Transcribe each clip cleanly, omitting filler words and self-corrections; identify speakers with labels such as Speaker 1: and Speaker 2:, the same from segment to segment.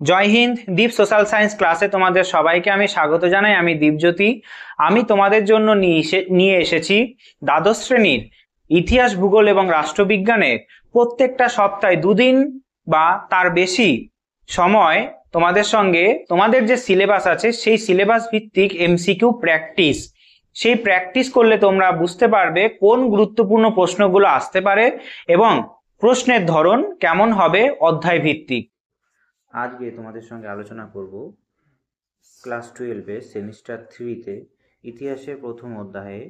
Speaker 1: জয় হিন্দ। দীপ social science ক্লাসে তোমাদের সবাইকে আমি স্বাগত জানাই। আমি দীপজ্যোতি। আমি তোমাদের জন্য নিয়ে এসেছি দ্বাদশ শ্রেণীর ইতিহাস, ভূগোল এবং রাষ্ট্রবিজ্ঞানের প্রত্যেকটা সপ্তাহে দুদিন বা তার বেশি সময় তোমাদের সঙ্গে তোমাদের যে সিলেবাস আছে সেই সিলেবাস ভিত্তিক এমসিকিউ প্র্যাকটিস। সেই প্র্যাকটিস করলে তোমরা বুঝতে পারবে কোন গুরুত্বপূর্ণ প্রশ্নগুলো আসতে পারে এবং প্রশ্নের ধরন কেমন হবে অধ্যায় ভিত্তিক। আজকে তোমাদের সঙ্গে আলোচনা করব ক্লাস 12-এ সেমিস্টার 3-তে ইতিহাসের প্রথম অধ্যায়ে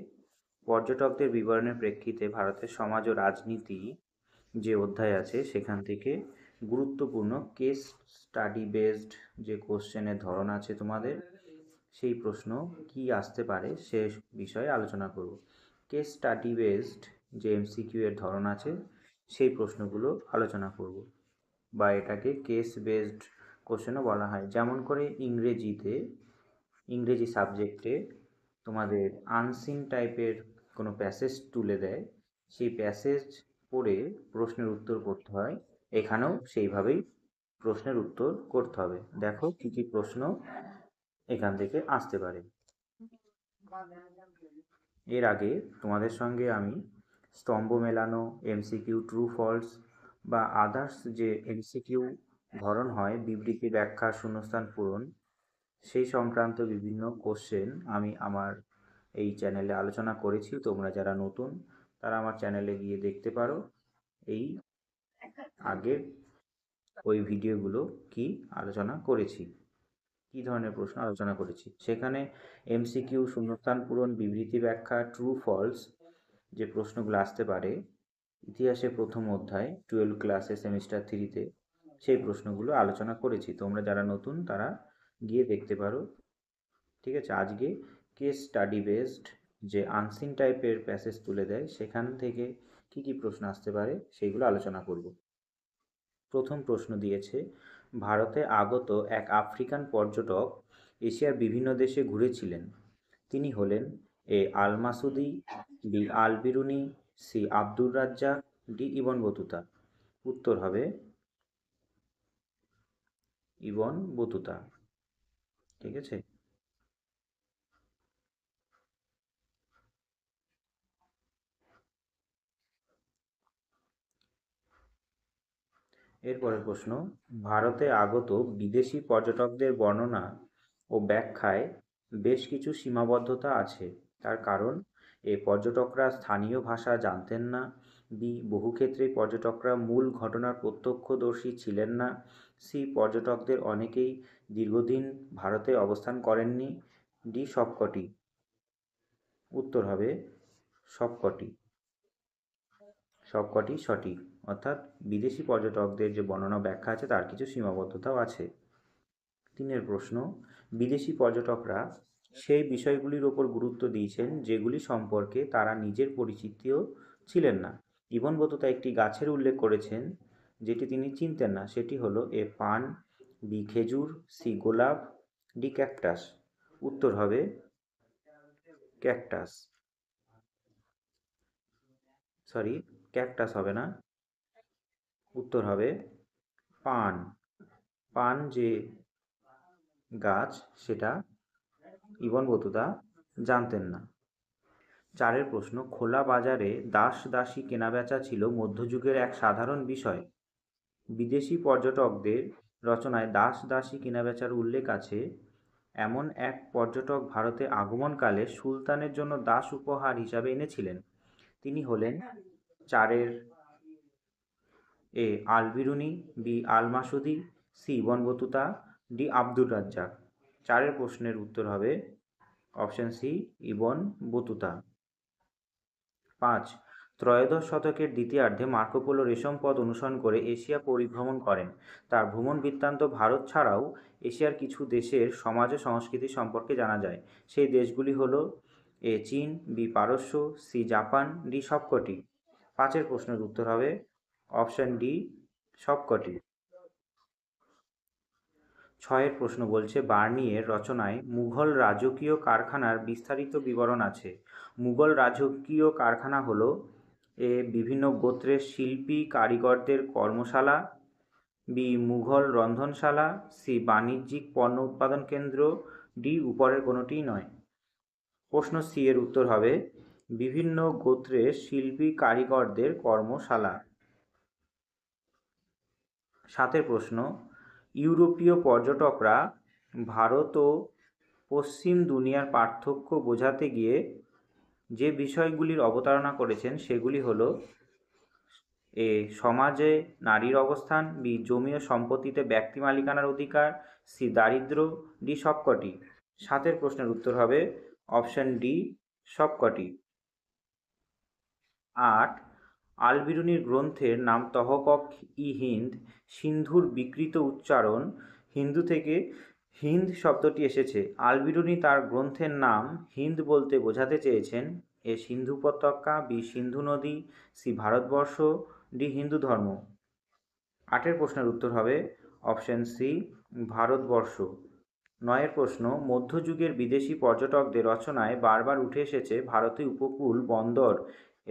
Speaker 1: পর্যটকদের বিবরণের প্রেক্ষিতে ভারতের সমাজ ও রাজনীতি যে অধ্যায় আছে সেখান থেকে গুরুত্বপূর্ণ কেস স্টাডি বেসড যে কোশ্চেনের ধরন আছে তোমাদের, সেই প্রশ্ন কি আসতে পারে সে বিষয়ে আলোচনা করব। কেস স্টাডি বেসড যে এমসিকিউ এর ধরন আছে সেই প্রশ্নগুলো আলোচনা করব, বা এটাকে কেস বেসড কোশ্চেনও বলা হয়। যেমন করে ইংরেজি সাবজেক্টে তোমাদের আনসিন টাইপের কোনো প্যাসেজ তুলে দেয়, সেই প্যাসেজ পড়ে প্রশ্নের উত্তর করতে হয়। এখানেও সেইভাবেই প্রশ্নের উত্তর করতে হবে। দেখো কি কি প্রশ্ন এখান থেকে আসতে পারে। এর আগে তোমাদের সঙ্গে আমি স্তম্ভ মেলানো, এমসিকিউ ট্রু ফলস বা আদার্স যে এমসিকিউ ধরন হয়, বিবৃতি, ব্যাখ্যা, শূন্যস্থান পূরণ, সেই সংক্রান্ত বিভিন্ন কোশ্চেন আমি আমার এই চ্যানেলে আলোচনা করেছি। তোমরা যারা নতুন তারা আমার চ্যানেলে গিয়ে দেখতে পারো এই আগের ওই ভিডিওগুলো কি আলোচনা করেছি, কি ধরনের প্রশ্ন আলোচনা করেছি। সেখানে এমসিকিউ, শূন্যস্থান পূরণ, বিবৃতি, ব্যাখ্যা, ট্রু ফলস যে প্রশ্নগুলো আসতে পারে ইতিহাসে প্রথম অধ্যায় 12 ক্লাসে সেমিস্টার 3-তে, সেই প্রশ্নগুলো আলোচনা করেছি। তোমরা যারা নতুন তারা গিয়ে দেখতে পারো। ঠিক আছে, আজকে কেস স্টাডি বেসড যে আনসিন টাইপের প্যাসেজ তুলে দেয় সেখান থেকে কি কি প্রশ্ন আসতে পারে সেইগুলো আলোচনা করব। প্রথম প্রশ্ন দিয়েছে, ভারতে আগত এক আফ্রিকান পর্যটক এশিয়ার বিভিন্ন দেশে ঘুরেছিলেন। তিনি হলেন A Al Masudi, B Al Biruni, C Abdur Razzaq, D Ibn Battuta. উত্তর হবে ইবন বতুতা। ঠিক আছে। এরপরের প্রশ্ন, ভারতে আগত বিদেশি পর্যটকদের বর্ণনা ও ব্যাখ্যায় বেশ কিছু সীমাবদ্ধতা আছে। তার কারণ, এ পর্যটকরা স্থানীয় ভাষা জানতেন না, বি বহু ক্ষেত্রেই পর্যটকরা মূল ঘটনার প্রত্যক্ষদর্শী ছিলেন না, সি পর্যটকদের অনেকেই দীর্ঘদিন ভারতে অবস্থান করেননি, ডি সবকটি। উত্তর হবে সবকটি। সবকটি সঠিক, অর্থাৎ বিদেশি পর্যটকদের যে বর্ণনা ব্যাখ্যা আছে তার কিছু সীমাবদ্ধতাও আছে। তিনের প্রশ্ন, বিদেশি পর্যটকরা সেই বিষয়গুলির ওপর গুরুত্ব দিয়েছেন যেগুলি সম্পর্কে তারা নিজের পরিচিতিও ছিলেন না। ইবন বতুতা একটি গাছের উল্লেখ করেছেন যেটি তিনি চিনতেন না, সেটি হলো এ পান, বি খেজুর, সি গোলাপ, ডি ক্যাকটাস। উত্তর হবে ক্যাকটাস। সরি, ক্যাকটাস হবে না, উত্তর হবে পান। পান যে গাছ সেটা ইবন বতুতা জানতেন না। চারের প্রশ্ন, খোলা বাজারে দাস দাসী কেনাবেচা ছিল মধ্যযুগের এক সাধারণ বিষয়। বিদেশি পর্যটকদের রচনায় দাস দাসী কেনাবেচার উল্লেখ আছে। এমন এক পর্যটক ভারতে আগমনকালে সুলতানের জন্য দাস উপহার হিসাবে এনেছিলেন। তিনি হলেন চারের A Al Biruni, B Al Masudi, C Ibn Battuta, D Abdur Razzaq. চারের প্রশ্নের উত্তর হবে অপশন সি ইবন বতুতা। 5, ত্রয়োদশ শতকের দ্বিতীয়ার্ধে মার্কো পোলো রেশম পথ অনুসরণ করে এশিয়া পরিভ্রমণ করেন। তার ভ্রমণ বৃত্তান্ত ভারত ছাড়াও এশিয়ার কিছু দেশের সমাজ ও সংস্কৃতি সম্পর্কে জানা যায়। সেই দেশগুলি হলো এ চীন, বি পারস্য, সি জাপান, ডি সবকটি। 5-এর প্রশ্নের উত্তর হবে অপশন ডি সবকটি। 6-এর প্রশ্ন বলছে, বার্নিয়ের রচনায় মুঘল রাজকীয় কারখানার বিস্তারিত বিবরণ আছে। মুঘল রাজকীয় কারখানা হলো এ বিভিন্ন গোত্রের শিল্পী কারিগরদের কর্মশালা, বি মুঘল রন্ধনশালা, সি বাণিজ্যিক পণ্য উৎপাদন কেন্দ্র, ডি উপরের কোনোটিই নয়। প্রশ্ন সি এর উত্তর হবে বিভিন্ন গোত্রের শিল্পী কারিগরদের কর্মশালা। 7 প্রশ্ন, ইউরোপীয় পর্যটকরা ভারত ও পশ্চিম দুনিয়ার পার্থক্য বোঝাতে গিয়ে যে বিষয়গুলির অবতারণা করেছেন সেগুলি হলো এ সমাজে নারীর অবস্থান, বি জমি ও সম্পত্তিতে ব্যক্তি মালিকানার অধিকার, সি দারিদ্র্য, ডি সবকটি। 7 প্রশ্নের উত্তর হবে অপশন ডি সবকটি। 8 আল বিরুনির গ্রন্থের নাম তহকক-ই-হিন্দ, সিন্ধুর বিকৃত উচ্চারণ, হিন্দু থেকে হিন্দ শব্দটি এসেছে। আল বিরুনি তার গ্রন্থের নাম হিন্দ বলতে বোঝাতে চেয়েছেন এ সিন্ধু উপত্যকা, বি সিন্ধু নদী, সি ভারতবর্ষ, ডি হিন্দু ধর্ম। 8 প্রশ্নের উত্তর হবে অপশন সি ভারতবর্ষ। 9 প্রশ্ন, মধ্যযুগের বিদেশি পর্যটকদের রচনায় বারবার উঠে এসেছে ভারতীয় উপকূল, বন্দর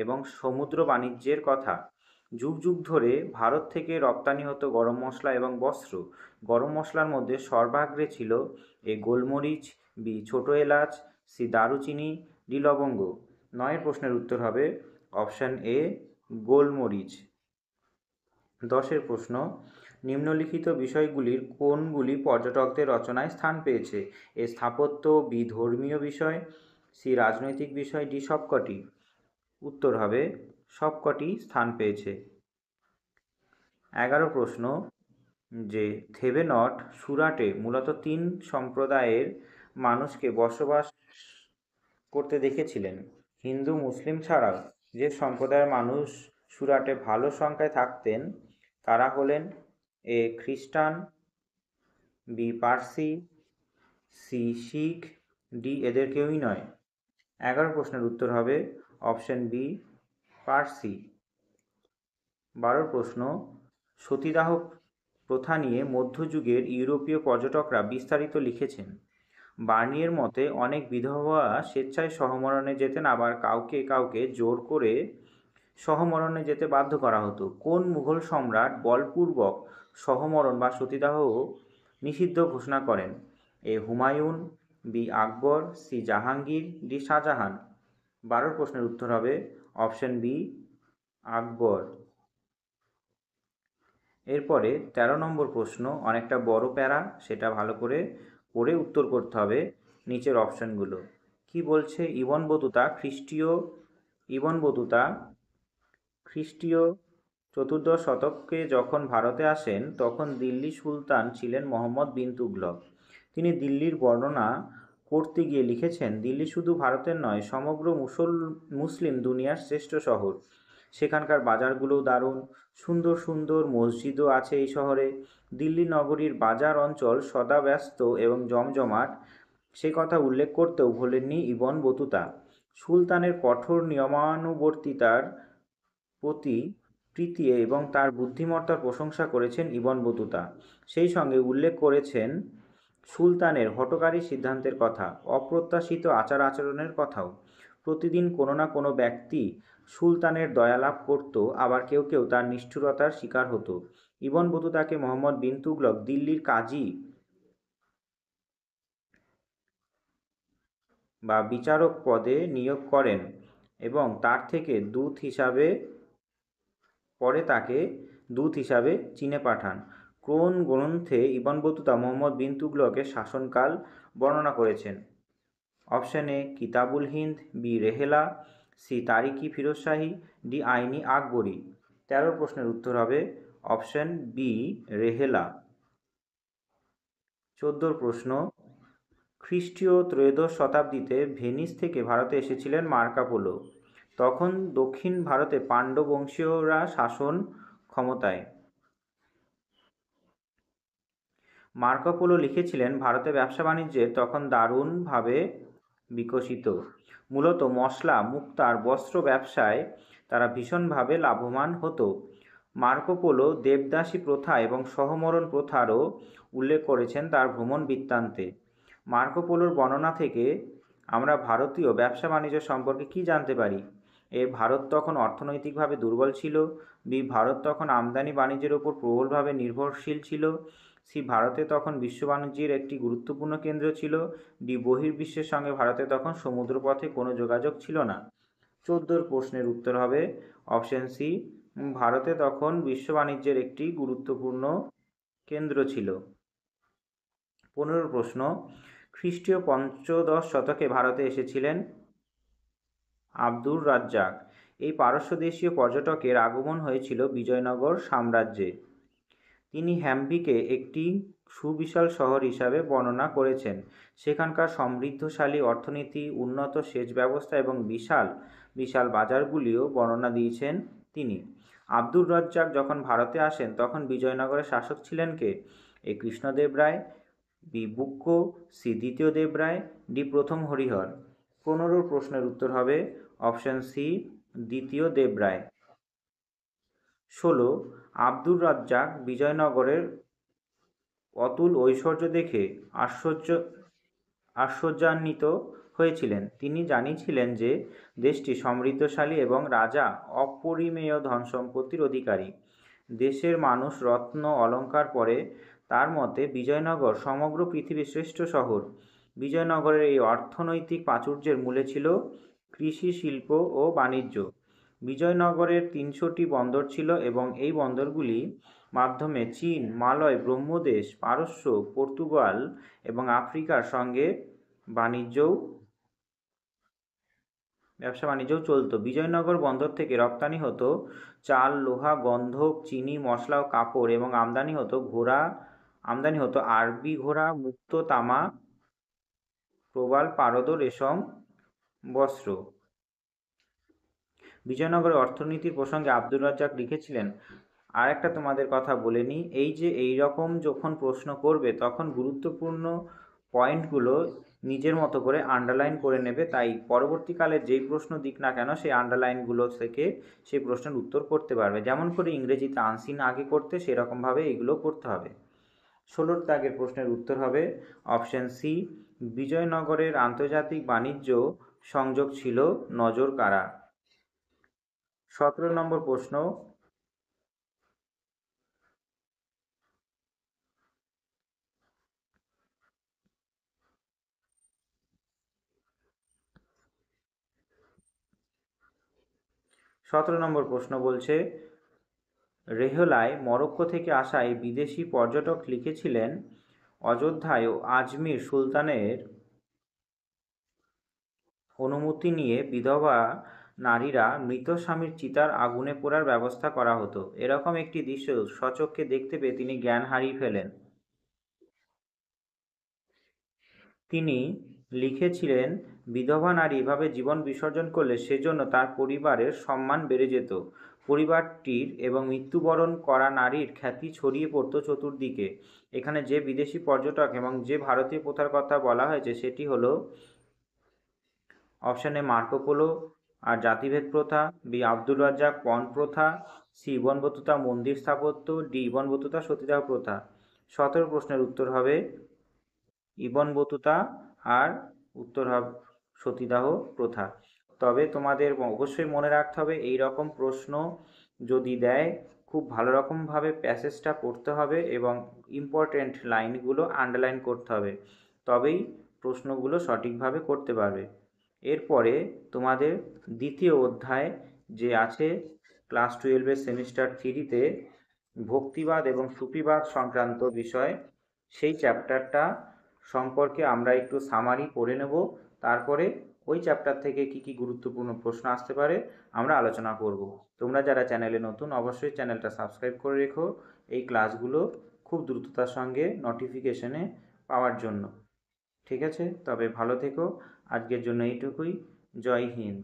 Speaker 1: এবং সমুদ্র বাণিজ্যের কথা। যুগ যুগ ধরে ভারত থেকে রপ্তানি হতো গরম মশলা এবং বস্ত্র। গরম মশলার মধ্যে সর্বাগ্রে ছিল এ গোলমরিচ, বি ছোট এলাচ, সি দারুচিনি, ডি লবঙ্গ। 9 প্রশ্নের উত্তর হবে অপশন এ গোলমরিচ। 10 প্রশ্ন, নিম্নলিখিত বিষয়গুলির কোনগুলি পর্যটকদের রচনায় স্থান পেয়েছে? এ স্থাপত্য, বি ধর্মীয় বিষয়, সি রাজনৈতিক বিষয়, ডি সবকটি। উত্তর হবে সবকটি স্থান পেয়েছে। 11 প্রশ্ন, যে থেভেনট সুরাটে মূলত 3 সম্প্রদায়ের মানুষকে বসবাস করতে দেখেছিলেন। হিন্দু, মুসলিম ছাড়াও যে সম্প্রদায়ের মানুষ সুরাটে ভালো সংখ্যায় থাকতেন তারা হলেন এ খ্রিস্টান, বি পার্সি, সি শিখ, ডি এদের কেউই নয়। 11 প্রশ্নের উত্তর হবে অপশন বি পার্সি। 12 প্রশ্ন, সতীদাহ প্রথা নিয়ে মধ্যযুগের ইউরোপীয় পর্যটকরা বিস্তারিত লিখেছেন। বার্নিয়ের মতে অনেক বিধবা স্বেচ্ছায় সহমরণে যেতেন, আবার কাউকে কাউকে জোর করে সহমরণে যেতে বাধ্য করা হতো। কোন মুঘল সম্রাট বলপূর্বক সহমরণ বা সতীদাহ নিষিদ্ধ ঘোষণা করেন? এ হুমায়ুন, বি আকবর, সি জাহাঙ্গীর, ডি শাহজাহান। 12 প্রশ্নের উত্তর হবে অপশন বি আকবর। এরপরে 13 নম্বর প্রশ্ন অনেকটা বড় প্যারা, সেটা ভালো করে পড়ে উত্তর করতে হবে নিচের অপশনগুলো। কি বলছে? ইবন বতুতা খ্রিস্টীয় 14 শতকে যখন ভারতে আসেন তখন দিল্লি সুলতান ছিলেন মোহাম্মদ বিন তুগলক। তিনি দিল্লির বর্ণনা করতে গিয়ে লিখেছেন, দিল্লি শুধু ভারতের নয়, সমগ্র মুসলিম দুনিয়ার শ্রেষ্ঠ শহর। সেখানকার বাজারগুলোও দারুণ, সুন্দর সুন্দর মসজিদও আছে এই শহরে। দিল্লি নগরীর বাজার অঞ্চল সদা ব্যস্ত এবং জমজমাট, সে কথা উল্লেখ করতেও ভোলেননি ইবন বতুতা। সুলতানের কঠোর নিয়মানুবর্তিতার প্রতি প্রীতি এবং তার বুদ্ধিমত্তার প্রশংসা করেছেন ইবন বতুতা। সেই সঙ্গে উল্লেখ করেছেন সুলতানের হঠকারী সিদ্ধান্তের কথা, অপ্রত্যাশিত আচার আচরণের কথাও। প্রতিদিন কোনো না কোনো ব্যক্তি সুলতানের দয়া লাভ করত, আবার কেউ কেউ তার নিষ্ঠুরতার শিকার হতো। ইবন বতুতাকে মোহাম্মদ বিন তুগলক দিল্লির কাজী বা বিচারক পদে নিয়োগ করেন এবং পরে তাকে দূত হিসাবে চীনে পাঠান। কোন গ্রন্থে ইবন বতুতা মোহাম্মদ বিন তুগলকের শাসনকাল বর্ণনা করেছেন? Option A Kitabul Hind, B রেহেলা, C তারিখি Firoz Shahi, D আইনি আকবরী। 13 প্রশ্নের উত্তর হবে অপশন বি রেহেলা। 14 প্রশ্ন, খ্রিস্টীয় 13 শতাব্দীতে ভেনিস থেকে ভারতে এসেছিলেন মার্কো পোলো। তখন দক্ষিণ ভারতে পাণ্ড্য বংশীয়রা শাসন ক্ষমতায়। মার্কো পোলো লিখেছিলেন, ভারতে ব্যবসা বাণিজ্যের তখন দারুণভাবে বিকশিত। মূলত মশলা, মুক্তার, বস্ত্র ব্যবসায় তারা ভীষণভাবে লাভবান হতো। মার্কো পোলো দেবদাসী প্রথা এবং সহমরণ প্রথারও উল্লেখ করেছেন তার ভ্রমণ বৃত্তান্তে। মার্কো পোলোর বর্ণনা থেকে আমরা ভারতীয় ব্যবসা বাণিজ্য সম্পর্কে কী জানতে পারি? এ ভারত তখন অর্থনৈতিকভাবে দুর্বল ছিল। বি ভারত তখন আমদানি বাণিজ্যের ওপর প্রবলভাবে নির্ভরশীল ছিল। সি ভারতে তখন বিশ্ব বাণিজ্যের একটি গুরুত্বপূর্ণ কেন্দ্র ছিল। ডি বহির্বিশ্বের সঙ্গে ভারতে তখন সমুদ্রপথে কোনো যোগাযোগ ছিল না। 14 প্রশ্নের উত্তর হবে অপশন সি, ভারতে তখন বিশ্ব বাণিজ্যের একটি গুরুত্বপূর্ণ কেন্দ্র ছিল। 15 প্রশ্ন, খ্রিস্টীয় পঞ্চদশ শতকে ভারতে এসেছিলেন আব্দুর রাজ্জাক। এই পারস্য দেশীয় পর্যটকের আগমন হয়েছিল বিজয়নগর সাম্রাজ্যে। তিনি হ্যাম্পিকে একটি সুবিশাল শহর হিসাবে বর্ণনা করেছেন। সেখানকার সমৃদ্ধশালী অর্থনীতি, উন্নত সেচ ব্যবস্থা এবং বিশাল বিশাল বাজারগুলিও বর্ণনা দিয়েছেন তিনি। আব্দুর রাজ্জাক যখন ভারতে আসেন তখন বিজয়নগরের শাসক ছিলেন কে? এ কৃষ্ণদেব রায়, বি বুক্ক, সি দ্বিতীয় দেব রায়, ডি প্রথম হরিহর। 15 প্রশ্নের উত্তর হবে অপশন সি, দ্বিতীয় দেব রায়। 16, আব্দুর রাজ্জাক বিজয়নগরের অতুল ঐশ্বর্য দেখে আশ্চর্যান্বিত হয়েছিলেন। তিনি জানিয়েছিলেন যে দেশটি সমৃদ্ধশালী এবং রাজা অপরিমেয় ধনসম্পত্তির অধিকারী। দেশের মানুষ রত্ন অলঙ্কার পরে তার মতে বিজয়নগর সমগ্র পৃথিবীর শ্রেষ্ঠ শহর। বিজয়নগরের এই অর্থনৈতিক প্রাচুর্যের মূলে ছিল কৃষি, শিল্প ও বাণিজ্য। বিজয়নগরের 300টি বন্দর ছিল এবং এই বন্দরগুলি মাধ্যমে চীন, মালয়, ব্রহ্মদেশ, পারস্য, পর্তুগাল এবং আফ্রিকার সঙ্গে ব্যবসা বাণিজ্যও চলত। বিজয়নগর বন্দর থেকে রপ্তানি হতো চাল, লোহা, গন্ধক, চিনি, মশলা ও কাপড় এবং আমদানি হতো আরবি ঘোড়া, মুক্ত, তামা, প্রবাল, পারদ, রেশম, বস্ত্র। বিজয়নগরের অর্থনীতির প্রসঙ্গে আব্দুর রাজ্জাক লিখেছিলেন, আর একটা তোমাদের কথা বলে নিই, এই রকম যখন প্রশ্ন করবে তখন গুরুত্বপূর্ণ পয়েন্টগুলো নিজের মতো করে আন্ডারলাইন করে নেবে। তাই পরবর্তীকালে যেই প্রশ্ন দিক না কেন সেই আন্ডারলাইনগুলো থেকে সেই প্রশ্নের উত্তর করতে পারবে। যেমন করে ইংরেজিতে আনসিন আগে করতে, সেরকমভাবে এগুলো করতে হবে। 16 দাগের প্রশ্নের উত্তর হবে অপশন সি, বিজয়নগরের আন্তর্জাতিক বাণিজ্য সংযোগ ছিল নজর কাড়া। 17 নম্বর প্রশ্ন, বলছে, রেহলায় মরক্কো থেকে আসা এই বিদেশি পর্যটক লিখেছিলেন, অযোধ্যায় ও আজমির সুলতানের অনুমতি নিয়ে বিধবা নারীরা মৃত স্বামীর চিতার আগুনে পোড়ার ব্যবস্থা করা হতো। এরকম একটি দৃশ্য স্বচক্ষে দেখতে পেয়ে তিনি জ্ঞান হারিয়ে ফেলেন। তিনি লিখেছিলেন, বিধবা নারী এভাবে জীবন বিসর্জন করলে সেজন্য তার পরিবারের সম্মান বেড়ে যেত। পরিবারটির এবং মৃত্যুবরণ করা নারীর খ্যাতি ছড়িয়ে পড়ত চতুর্দিকে। এখানে যে বিদেশি পর্যটক এবং যে ভারতীয় প্রথার কথা বলা হয়েছে সেটি হলো অপশন এ মার্কো পোলো আর জাতিভেদ প্রথা, বি আব্দুর রাজ্জাক পণ প্রথা, সি ইবন বতুতা মন্দির স্থাপত্য, ডি ইবন বতুতা সতীদাহ প্রথা। 17 প্রশ্নের উত্তর হবে ইবন বতুতা আর উত্তর হবে সতীদাহ প্রথা। তবে তোমাদের অবশ্যই মনে রাখতে হবে এই রকম প্রশ্ন যদি দেয় খুব ভালো রকমভাবে প্যাসেজটা পড়তে হবে এবং ইম্পর্টেন্ট লাইনগুলো আন্ডারলাইন করতে হবে, তবেই প্রশ্নগুলো সঠিকভাবে করতে পারবে। এরপরে তোমাদের দ্বিতীয় অধ্যায় যে আছে ক্লাস 12-এর সেমিস্টার 3-তে ভক্তিবাদ এবং সুফিবাদ সংক্রান্ত বিষয়, সেই চ্যাপ্টারটা সম্পর্কে আমরা একটু সামারি পড়ে নেব। তারপরে ওই চ্যাপ্টার থেকে কি কি গুরুত্বপূর্ণ প্রশ্ন আসতে পারে আমরা আলোচনা করব। তোমরা যারা চ্যানেলে নতুন অবশ্যই চ্যানেলটা সাবস্ক্রাইব করে রেখো এই ক্লাসগুলো খুব দ্রুততার সঙ্গে নোটিফিকেশনে পাওয়ার জন্য। ঠিক আছে, তবে ভালো থেকো। আজকের জন্য এইটুকুই। জয় হিন্দ।